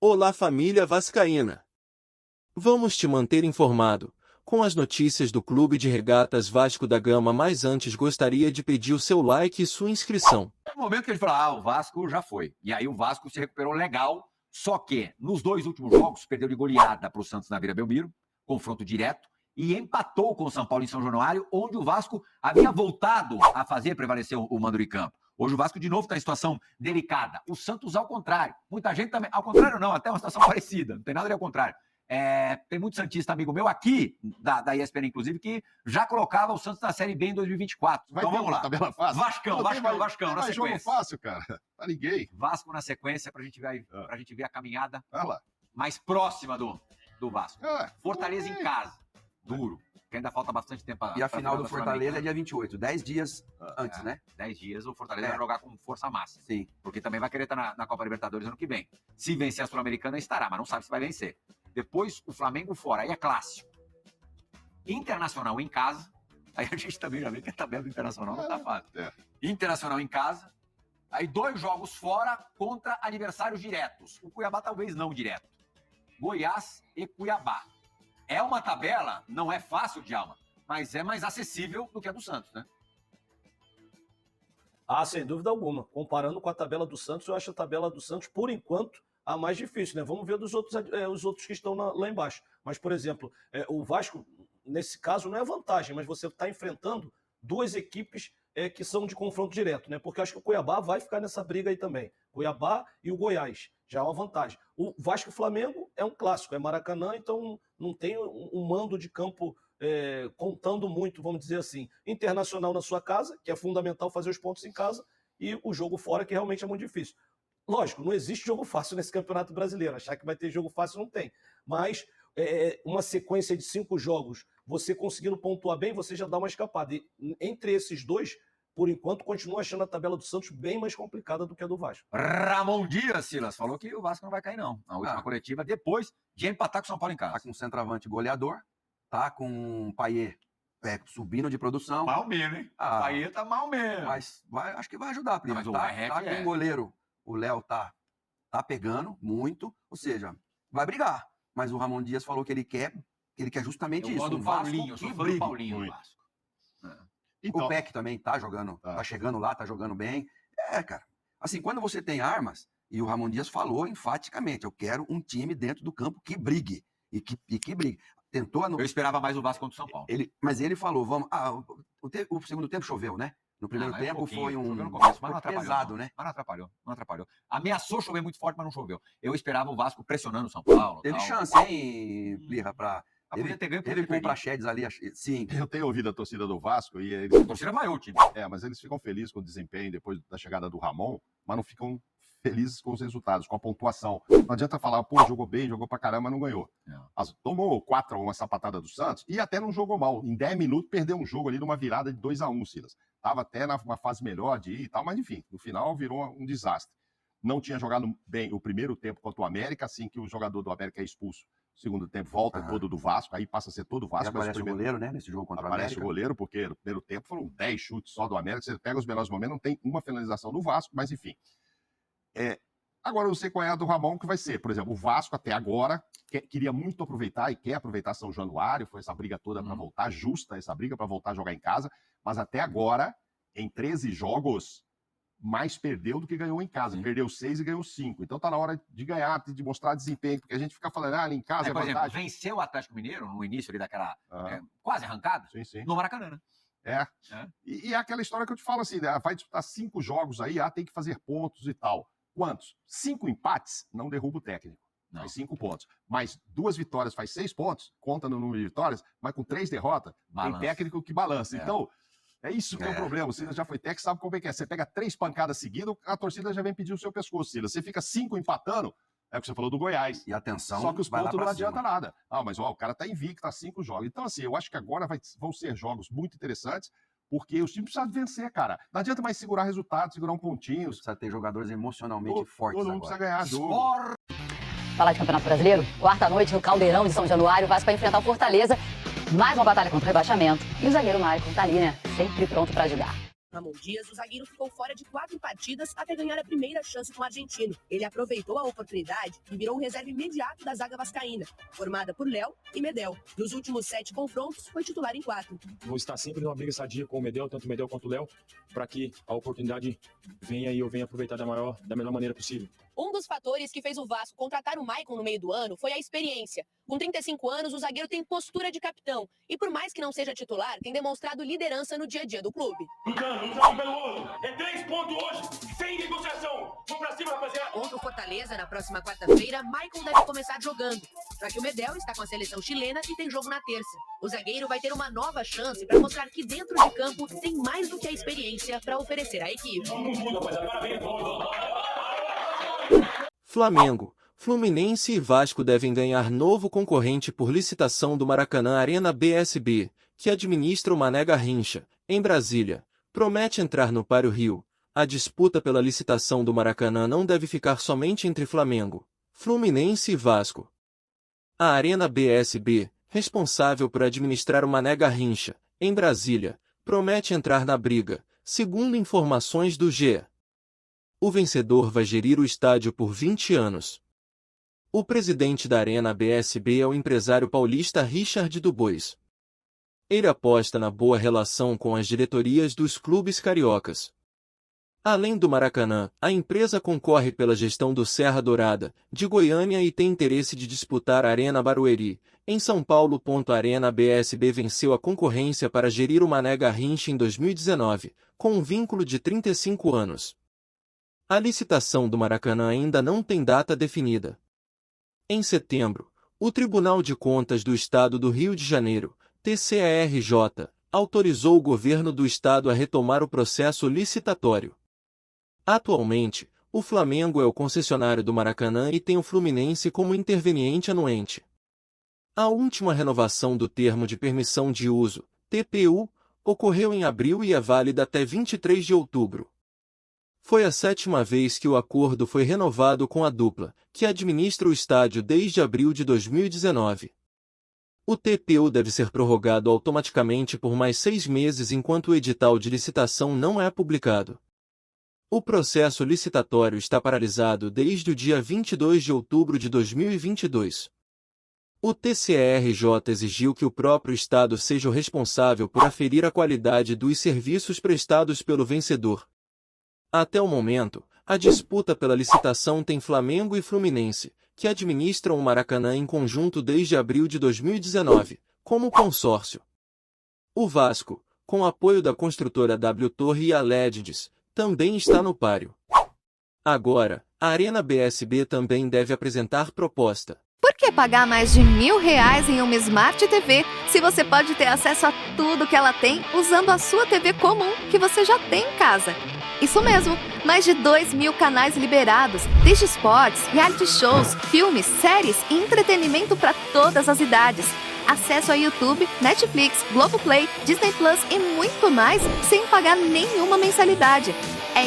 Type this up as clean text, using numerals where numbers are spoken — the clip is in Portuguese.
Olá, família vascaína! Vamos te manter informado com as notícias do Clube de Regatas Vasco da Gama, mas antes gostaria de pedir o seu like e sua inscrição. No momento que ele falou, o Vasco já foi. E aí o Vasco se recuperou legal, só que nos 2 últimos jogos perdeu de goleada para o Santos na Vila Belmiro, confronto direto, e empatou com o São Paulo em São Januário, onde o Vasco havia voltado a fazer prevalecer o mando de campo. Hoje o Vasco de novo está em situação delicada. O Santos ao contrário. Muita gente também... Ao contrário não, até uma situação parecida. Não tem nada a ver ao contrário. Tem muito santista amigo meu aqui, da ESPN inclusive, que já colocava o Santos na Série B em 2024. Então vamos lá. Tabela fácil? Vascão na sequência. Jogo fácil, cara. Tá ninguém. Vasco na sequência pra gente ver a caminhada Lá. mais próxima do Vasco. Fortaleza em casa. Duro. Que ainda falta bastante tempo. E a final do Fortaleza é dia 28, 10 dias antes, né? 10 dias o Fortaleza vai jogar com força máxima. Sim. Porque também vai querer estar na Copa Libertadores ano que vem. Se vencer a Sul-Americana, estará, mas não sabe se vai vencer. Depois o Flamengo fora, aí é clássico. Internacional em casa. Aí a gente também já vê que a tabela do Internacional não tá fácil. Internacional em casa. Aí 2 jogos fora contra adversários diretos. O Cuiabá talvez não direto. Goiás e Cuiabá. É uma tabela, não é fácil, Djalma, mas é mais acessível do que a do Santos, né? Sem dúvida alguma. Comparando com a tabela do Santos, eu acho a tabela do Santos, por enquanto, a mais difícil, né? Vamos ver dos outros, os outros que estão lá embaixo. Mas, por exemplo, o Vasco, nesse caso, não é vantagem, mas você está enfrentando 2 equipes que são de confronto direto, né? Porque eu acho que o Cuiabá vai ficar nessa briga aí também. Cuiabá e o Goiás. Já é uma vantagem. O Vasco e o Flamengo é um clássico, é Maracanã, então não tem um mando de campo contando muito, vamos dizer assim. Internacional na sua casa, que é fundamental fazer os pontos em casa, e o jogo fora, que realmente é muito difícil. Lógico, não existe jogo fácil nesse Campeonato Brasileiro. Achar que vai ter jogo fácil, não tem. Mas uma sequência de 5 jogos, você conseguindo pontuar bem, você já dá uma escapada. E entre esses 2, por enquanto, continuo achando a tabela do Santos bem mais complicada do que a do Vasco. Ramon Dias, Silas, falou que o Vasco não vai cair, não. Na última coletiva, depois de empatar com o São Paulo em casa. Tá com um centroavante goleador, tá com um Payet subindo de produção. Mal mesmo, hein? Payet tá mal mesmo. Mas acho que vai ajudar, Primo. Mas o Tá Barrete com um goleiro, o Léo tá pegando muito, ou seja, vai brigar. Mas o Ramon Dias falou que ele quer justamente isso. Do Paulinho, eu sou fã do Paulinho do Vasco. Então, o Peck também tá jogando, tá chegando lá, tá jogando bem. Cara, assim, quando você tem armas, e o Ramon Dias falou enfaticamente, eu quero um time dentro do campo que brigue, e que brigue. Eu esperava mais o Vasco contra o São Paulo. Mas ele falou, o segundo tempo choveu, né? No primeiro tempo foi no começo, mas não atrapalhou, pesado, né? Mas não atrapalhou. Ameaçou chover muito forte, mas não choveu. Eu esperava o Vasco pressionando o São Paulo. Teve chance, hein, Plirra, pra... Teve compra-chedes ali, sim. Eu tenho ouvido a torcida do Vasco e eles... A torcida maior, time. Mas eles ficam felizes com o desempenho depois da chegada do Ramon, mas não ficam felizes com os resultados, com a pontuação. Não adianta falar, jogou bem, jogou pra caramba, mas não ganhou. Tomou 4-1 uma sapatada do Santos e até não jogou mal. Em 10 minutos perdeu um jogo ali numa virada de 2-1, Silas. Tava até numa fase melhor de ir e tal, mas enfim, no final virou um desastre. Não tinha jogado bem o primeiro tempo contra o América, assim que o jogador do América é expulso. Segundo tempo, volta todo do Vasco, aí passa a ser todo o Vasco. Aparece o goleiro, né, nesse jogo contra o América. Aparece o goleiro, porque no primeiro tempo foram 10 chutes só do América. Você pega os melhores momentos, não tem uma finalização do Vasco, mas enfim. Agora eu não sei qual é a do Ramon que vai ser. Por exemplo, o Vasco até agora queria muito aproveitar e quer aproveitar São Januário, foi essa briga toda para voltar, justa essa briga para voltar a jogar em casa, mas até agora, em 13 jogos, mais perdeu do que ganhou em casa. Perdeu 6 e ganhou 5. Então tá na hora de ganhar, de mostrar desempenho, porque a gente fica falando, ali em casa é por vantagem. Exemplo, venceu o Atlético Mineiro no início ali daquela quase arrancada, no Maracanã, né? E é aquela história que eu te falo assim, né? Vai disputar 5 jogos aí, tem que fazer pontos e tal. Quantos? 5 empates não derruba o técnico. Não. Faz 5 pontos. Mas 2 vitórias faz 6 pontos, conta no número de vitórias, mas com 3 derrotas, tem técnico que balança. Então, é isso que é o problema. O Silas já foi técnico, sabe como é que é. Você pega 3 pancadas seguidas, a torcida já vem pedir o seu pescoço, Silas. Você fica 5 empatando, é o que você falou do Goiás. E atenção, só que os pontos não adianta nada. Mas o cara tá invicto, tá 5 jogos. Então, assim, eu acho que agora vão ser jogos muito interessantes, porque os times precisam vencer, cara. Não adianta mais segurar resultados, segurar um pontinho. Precisa ter jogadores emocionalmente fortes todo mundo agora. Precisa ganhar jogo. Falar de Campeonato Brasileiro? Quarta-noite no Caldeirão de São Januário, o Vasco vai enfrentar o Fortaleza. Mais uma batalha contra o rebaixamento. E o zagueiro Maicon tá ali, né? Sempre pronto para ajudar. Ramon Dias, o zagueiro ficou fora de 4 partidas até ganhar a primeira chance com o argentino. Ele aproveitou a oportunidade e virou o reserva imediato da zaga vascaína, formada por Léo e Medel. Nos últimos 7 confrontos, foi titular em 4. Vou estar sempre numa briga sadia com o Medel, tanto o Medel quanto o Léo, para que a oportunidade venha e eu venha aproveitar da melhor maneira possível. Um dos fatores que fez o Vasco contratar o Maicon no meio do ano foi a experiência. Com 35 anos, o zagueiro tem postura de capitão e, por mais que não seja titular, tem demonstrado liderança no dia a dia do clube. Lutando pelo outro. É 3 pontos hoje, sem negociação. Vamos pra cima, rapaziada. Contra o Fortaleza, na próxima quarta-feira, Maicon deve começar jogando, já que o Medel está com a seleção chilena e tem jogo na terça. O zagueiro vai ter uma nova chance para mostrar que dentro de campo tem mais do que a experiência para oferecer à equipe. Flamengo, Fluminense e Vasco devem ganhar novo concorrente por licitação do Maracanã Arena BSB, que administra o Mané Garrincha, em Brasília. Promete entrar no Páreo Rio. A disputa pela licitação do Maracanã não deve ficar somente entre Flamengo, Fluminense e Vasco. A Arena BSB, responsável por administrar o Mané Garrincha, em Brasília, promete entrar na briga, segundo informações do GE. O vencedor vai gerir o estádio por 20 anos. O presidente da Arena BSB é o empresário paulista Richard Dubois. Ele aposta na boa relação com as diretorias dos clubes cariocas. Além do Maracanã, a empresa concorre pela gestão do Serra Dourada, de Goiânia e tem interesse de disputar a Arena Barueri, em São Paulo. A Arena BSB venceu a concorrência para gerir o Mané Garrincha em 2019, com um vínculo de 35 anos. A licitação do Maracanã ainda não tem data definida. Em setembro, o Tribunal de Contas do Estado do Rio de Janeiro, TCRJ, autorizou o governo do estado a retomar o processo licitatório. Atualmente, o Flamengo é o concessionário do Maracanã e tem o Fluminense como interveniente anuente. A última renovação do termo de permissão de uso, TPU, ocorreu em abril e é válida até 23 de outubro. Foi a 7ª vez que o acordo foi renovado com a dupla, que administra o estádio desde abril de 2019. O TPU deve ser prorrogado automaticamente por mais 6 meses enquanto o edital de licitação não é publicado. O processo licitatório está paralisado desde o dia 22 de outubro de 2022. O TCRJ exigiu que o próprio Estado seja o responsável por aferir a qualidade dos serviços prestados pelo vencedor. Até o momento, a disputa pela licitação tem Flamengo e Fluminense, que administram o Maracanã em conjunto desde abril de 2019, como consórcio. O Vasco, com apoio da construtora W Torre e a Legends, também está no páreo. Agora, a Arena BSB também deve apresentar proposta. Por que pagar mais de R$1.000 em uma Smart TV, se você pode ter acesso a tudo que ela tem usando a sua TV comum que você já tem em casa? Isso mesmo, mais de 2.000 canais liberados, desde esportes, reality shows, filmes, séries e entretenimento para todas as idades. Acesso a YouTube, Netflix, Globoplay, Disney Plus e muito mais sem pagar nenhuma mensalidade. É